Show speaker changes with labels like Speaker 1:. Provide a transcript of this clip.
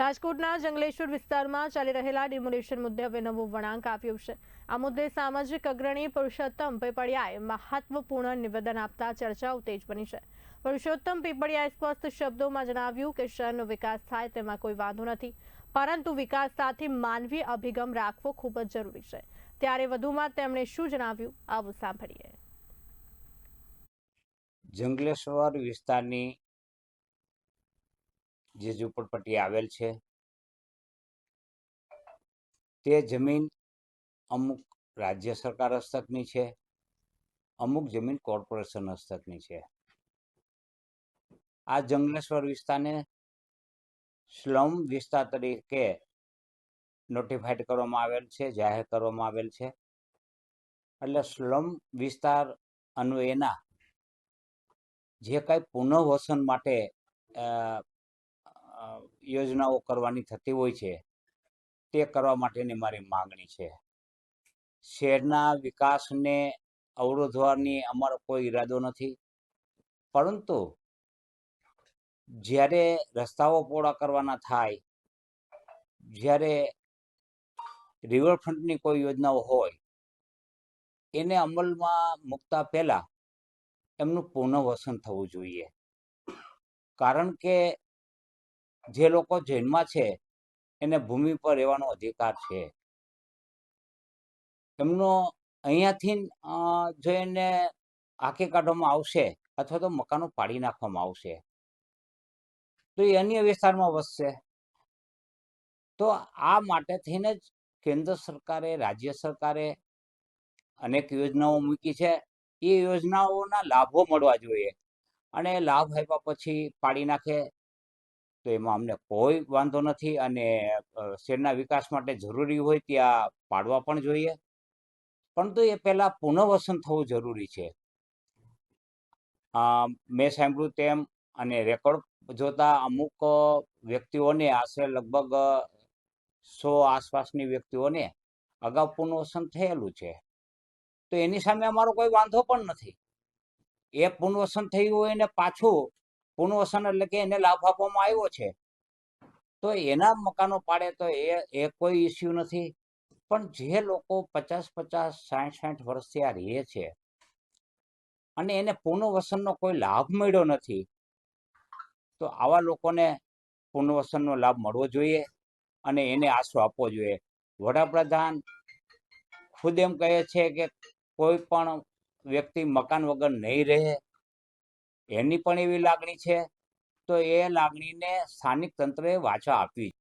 Speaker 1: રાજકોટના જંગલેશ્વર વિસ્તારમાં ચાલી રહેલા ડિમોલિશન મુદ્દે હવે નવો વળાંક આવ્યો છે। આ મુદ્દે સામાજિક અગ્રણી પુરુષોત્તમ પીપળિયાએ મહત્વપૂર્ણ નિવેદન આપતા ચર્ચાઓ તેજ બની છે। પુરુષોત્તમ પીપળિયાએ સ્પષ્ટ શબ્દોમાં જણાવ્યું કે શહેરનો વિકાસ થાય તેમાં કોઈ વાંધો નથી, પરંતુ વિકાસ સાથે માનવીય અભિગમ રાખવો ખૂબ જ જરૂરી છે। ત્યારે વધુમાં તેમણે શું જણાવ્યું, આવું સાંભળીએ।
Speaker 2: જંગલેશ્વર વિસ્તારની જે ઝૂંપડપટ્ટી આવેલ છે તે જમીન અમુક રાજ્ય સરકાર હસ્તકની છે, અમુક જમીન કોર્પોરેશન હસ્તકની છે। આ જંગલેશ્વર વિસ્તારને સ્લમ વિસ્તાર તરીકે નોટિફાઈડ કરવામાં આવેલ છે, જાહેર કરવામાં આવેલ છે। એટલે સ્લમ વિસ્તાર અન્વયના જે કાંઈ પુનઃવસન માટે યોજનાઓ કરવાની થતી હોય છે તે કરવા માટેની મારી માંગણી છે। શહેરના વિકાસને અવરોધવાની અમારો કોઈ ઈરાદો નથી, પરંતુ જ્યારે રસ્તાઓ પહોળા કરવાના થાય, જ્યારે રિવરફ્રન્ટની કોઈ યોજનાઓ હોય, એને અમલમાં મૂકતા પહેલા એમનું પુનઃવસન થવું જોઈએ। કારણ કે જે લોકો જેલમાં છે એને ભૂમિ પર રહેવાનો અધિકાર છે। એમનો અહીંયાથી જો એને હાંકી કાઢવામાં આવશે અથવા તો મકાનો પાડી નાખવામાં આવશે તો એ અન્ય વિસ્તારમાં વસશે। તો આ માટે થઈને જ કેન્દ્ર સરકારે, રાજ્ય સરકારે અનેક યોજનાઓ મૂકી છે। એ યોજનાઓના લાભો મળવા જોઈએ, અને લાભ આપ્યા પછી પાડી નાખે તો એમાં અમને કોઈ વાંધો નથી, અને શહેરના વિકાસ માટે જરૂરી હોય ત્યાં પાડવા પણ જોઈએ, પરંતુ એ પહેલાં પુનઃવસન થવું જરૂરી છે। મેં સાંભળ્યું તેમ અને રેકોર્ડ જોતા અમુક વ્યક્તિઓને, આશરે લગભગ 100 આસપાસની વ્યક્તિઓને અગાઉ પુનઃવસન થયેલું છે, તો એની સામે અમારો કોઈ વાંધો પણ નથી। એ પુનઃવસન થયું હોય ને પાછું પુનઃવસન એટલે કે એને લાભ આપવામાં આવ્યો છે તો એના મકાનો પાડે તો એ કોઈ ઇસ્યુ નથી। પણ જે લોકો 50-50, 60-60 વર્ષથી આ રહે છે અને એને પુનઃવસનનો કોઈ લાભ મળ્યો નથી, તો આવા લોકોને પુનઃવસનનો લાભ મળવો જોઈએ અને એને આશરો આપવો જોઈએ। વડાપ્રધાન ખુદ એમ કહે છે કે કોઈ પણ વ્યક્તિ મકાન વગર નહીં રહે, એની પણ એવી લાગણી છે, તો એ લાગણીને સ્થાનિક તંત્રએ વાચા આપવી